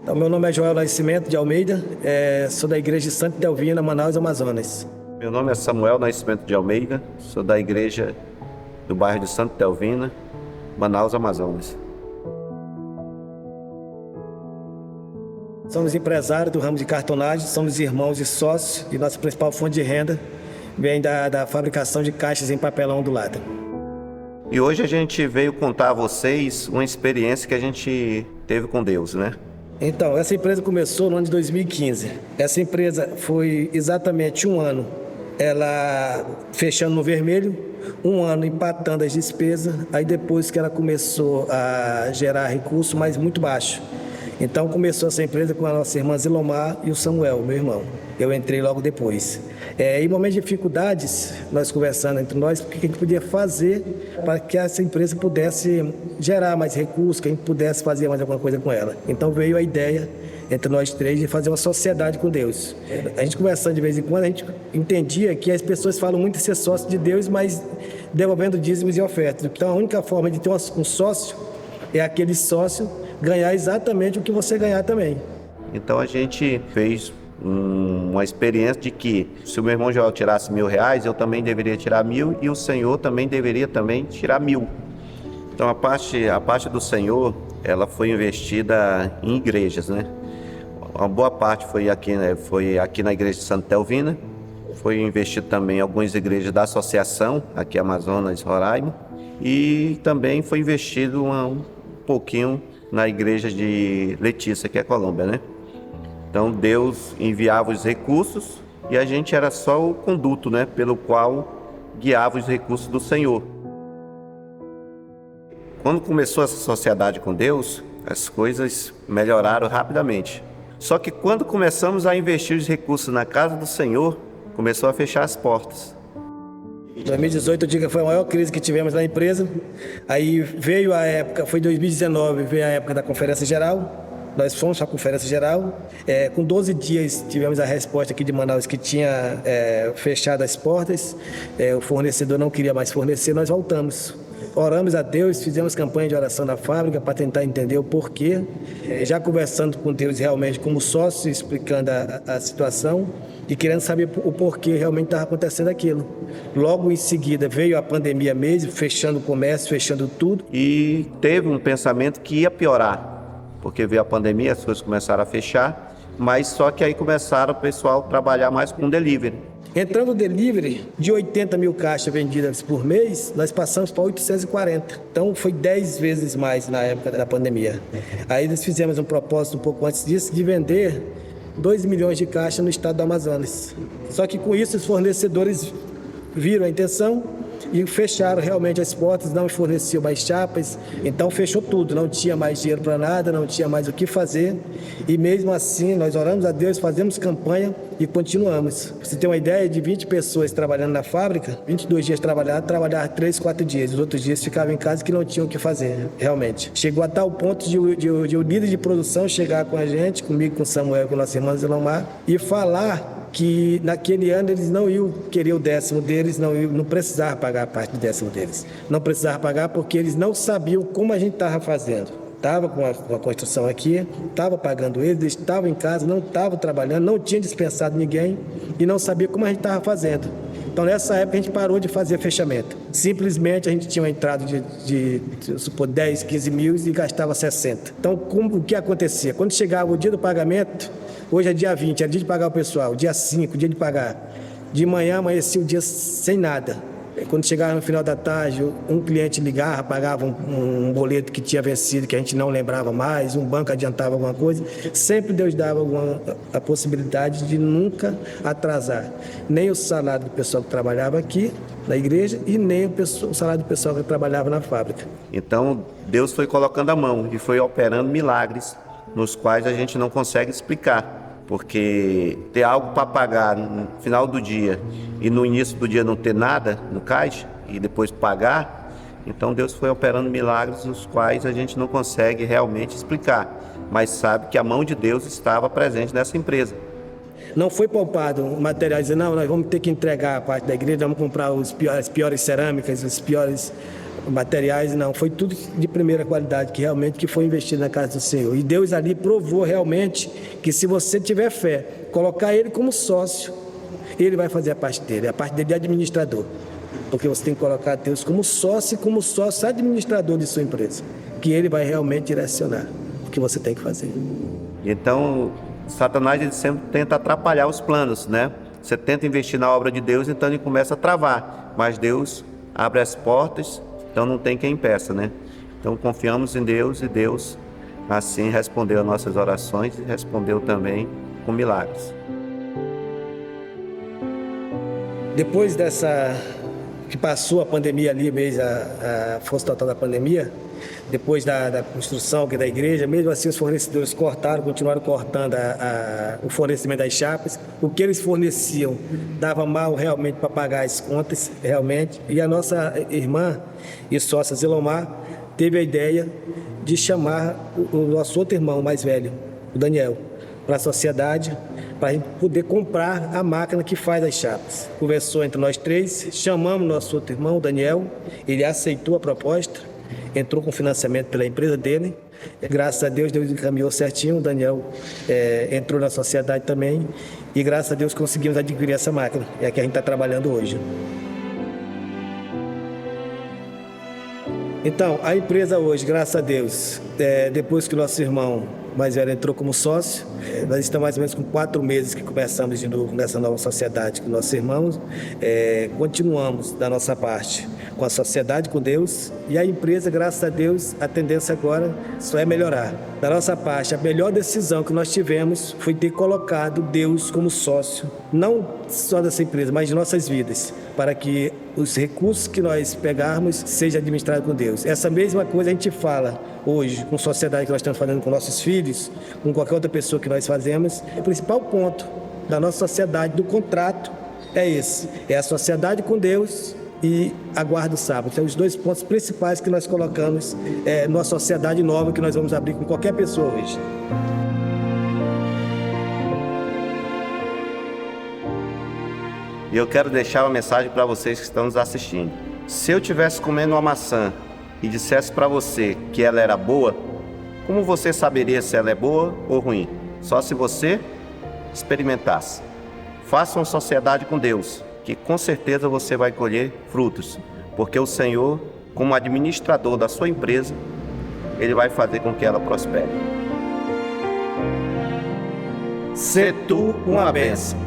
Então, meu nome é Joel Nascimento de Almeida, sou da Igreja de Santa Delvina, Manaus, Amazonas. Meu nome é Samuel Nascimento de Almeida, sou da Igreja do bairro de Santa Delvina, Manaus, Amazonas. Somos empresários do ramo de cartonagem, somos irmãos e sócios e nossa principal fonte de renda vem da fabricação de caixas em papelão ondulado. E hoje a gente veio contar a vocês uma experiência que a gente teve com Deus, né? Então, essa empresa começou no ano de 2015. Essa empresa foi exatamente um ano, ela fechando no vermelho, um ano empatando as despesas, aí depois que ela começou a gerar recurso, mas muito baixo. Então começou essa empresa com a nossa irmã Zilomar e o Samuel, meu irmão. Eu entrei logo depois. Em momentos de dificuldades, nós conversando entre nós, o que a gente podia fazer para que essa empresa pudesse gerar mais recursos, que a gente pudesse fazer mais alguma coisa com ela. Então veio a ideia entre nós três de fazer uma sociedade com Deus. A gente conversando de vez em quando, a gente entendia que as pessoas falam muito de ser sócio de Deus, mas devolvendo dízimos e ofertas. Então a única forma de ter um sócio é aquele sócio ganhar exatamente o que você ganhar também. Então a gente fez uma experiência de que se o meu irmão Joel tirasse R$1.000, eu também deveria tirar 1.000 e o Senhor também deveria tirar 1.000. Então a parte do Senhor, ela foi investida em igrejas, né? Uma boa parte foi aqui na igreja de Santa Delvina, foi investido também em algumas igrejas da associação, aqui Amazonas, Roraima, e também foi investido um pouquinho na igreja de Letícia, que é Colômbia, né? Então Deus enviava os recursos e a gente era só o conduto, né? Pelo qual guiava os recursos do Senhor. Quando começou essa sociedade com Deus, as coisas melhoraram rapidamente. Só que quando começamos a investir os recursos na casa do Senhor, começou a fechar as portas. Em 2018, eu digo que foi a maior crise que tivemos na empresa. Aí veio a época, foi 2019, veio a época da Conferência Geral. Nós fomos para a Conferência Geral. Com 12 dias, tivemos a resposta aqui de Manaus que tinha fechado as portas. O fornecedor não queria mais fornecer, nós voltamos. Oramos a Deus, fizemos campanha de oração na fábrica para tentar entender o porquê. Já conversando com Deus realmente como sócio, explicando a situação e querendo saber o porquê realmente estava acontecendo aquilo. Logo em seguida veio a pandemia mesmo, fechando o comércio, fechando tudo. E teve um pensamento que ia piorar, porque veio a pandemia, as coisas começaram a fechar, mas só que aí começaram o pessoal a trabalhar mais com delivery. Entrando no delivery, de 80 mil caixas vendidas por mês, nós passamos para 840. Então, foi 10 vezes mais na época da pandemia. Aí nós fizemos um propósito um pouco antes disso, de vender 2 milhões de caixas no estado do Amazonas. Só que com isso, os fornecedores viram a intenção e fecharam realmente as portas, não forneciam mais chapas, então fechou tudo, não tinha mais dinheiro para nada, não tinha mais o que fazer, e mesmo assim nós oramos a Deus, fazemos campanha e continuamos. Pra você ter uma ideia, de 20 pessoas trabalhando na fábrica, 22 dias trabalhava 3, 4 dias, os outros dias ficavam em casa que não tinham o que fazer, realmente. Chegou a tal ponto de o líder de produção chegar com a gente, comigo, com o Samuel, com a nossa irmã Zilomar, e falar que naquele ano eles não iam querer o 10º deles, não precisavam pagar a parte do 10º deles. Não precisavam pagar porque eles não sabiam como a gente estava fazendo. Estava com a construção aqui, estava pagando eles estavam em casa, não estavam trabalhando, não tinha dispensado ninguém e não sabia como a gente estava fazendo. Então, nessa época, a gente parou de fazer fechamento. Simplesmente, a gente tinha uma entrada de 10, 15 mil e gastava 60. Então, o que acontecia? Quando chegava o dia do pagamento, hoje é dia 20, era dia de pagar o pessoal, dia 5, dia de pagar. De manhã, amanhecia o dia sem nada. Quando chegava no final da tarde, um cliente ligava, pagava um boleto que tinha vencido, que a gente não lembrava mais, um banco adiantava alguma coisa. Sempre Deus dava a possibilidade de nunca atrasar nem o salário do pessoal que trabalhava aqui na igreja e nem o salário do pessoal que trabalhava na fábrica. Então, Deus foi colocando a mão e foi operando milagres nos quais a gente não consegue explicar. Porque ter algo para pagar no final do dia e no início do dia não ter nada no caixa e depois pagar, então Deus foi operando milagres os quais a gente não consegue realmente explicar, mas sabe que a mão de Deus estava presente nessa empresa. Não foi poupado materiais, não, nós vamos ter que entregar a parte da igreja, vamos comprar as piores cerâmicas, os piores materiais, não. Foi tudo de primeira qualidade, que realmente foi investido na casa do Senhor. E Deus ali provou realmente que se você tiver fé, colocar Ele como sócio, Ele vai fazer a parte dele de administrador. Porque você tem que colocar Deus como sócio administrador de sua empresa, que Ele vai realmente direcionar o que você tem que fazer. Então, Satanás ele sempre tenta atrapalhar os planos, né? Você tenta investir na obra de Deus, então ele começa a travar. Mas Deus abre as portas, então não tem quem impeça, né? Então confiamos em Deus e Deus assim respondeu as nossas orações e respondeu também com milagres. Depois que passou a pandemia ali, mesmo a força total da pandemia, depois da construção da igreja, mesmo assim os fornecedores continuaram cortando o fornecimento das chapas. O que eles forneciam dava mal realmente para pagar as contas, realmente. E a nossa irmã e sócia Zilomar teve a ideia de chamar o nosso outro irmão mais velho, o Daniel, para a sociedade, para a gente poder comprar a máquina que faz as chapas. Conversou entre nós três, chamamos nosso outro irmão, o Daniel, ele aceitou a proposta, entrou com financiamento pela empresa dele. Graças a Deus, Deus encaminhou certinho, o Daniel entrou na sociedade também e graças a Deus conseguimos adquirir essa máquina, é a que a gente está trabalhando hoje. Então, a empresa hoje, graças a Deus, depois que o nosso irmão mais velho entrou como sócio, nós estamos mais ou menos com 4 meses que começamos de novo nessa nova sociedade com nossos irmãos. Continuamos da nossa parte com a sociedade com Deus e a empresa, graças a Deus, a tendência agora só é melhorar. Da nossa parte, a melhor decisão que nós tivemos foi ter colocado Deus como sócio, não só dessa empresa, mas de nossas vidas, para que os recursos que nós pegarmos sejam administrados com Deus. Essa mesma coisa a gente fala hoje com a sociedade que nós estamos fazendo com nossos filhos, com qualquer outra pessoa que nós fazemos. O principal ponto da nossa sociedade, do contrato, é esse. É a sociedade com Deus e a guarda do sábado. São os 2 pontos principais que nós colocamos numa sociedade nova que nós vamos abrir com qualquer pessoa hoje. E eu quero deixar uma mensagem para vocês que estão nos assistindo. Se eu estivesse comendo uma maçã e dissesse para você que ela era boa, como você saberia se ela é boa ou ruim? Só se você experimentasse. Faça uma sociedade com Deus, que com certeza você vai colher frutos, porque o Senhor, como administrador da sua empresa, Ele vai fazer com que ela prospere. Sê tu uma bênção.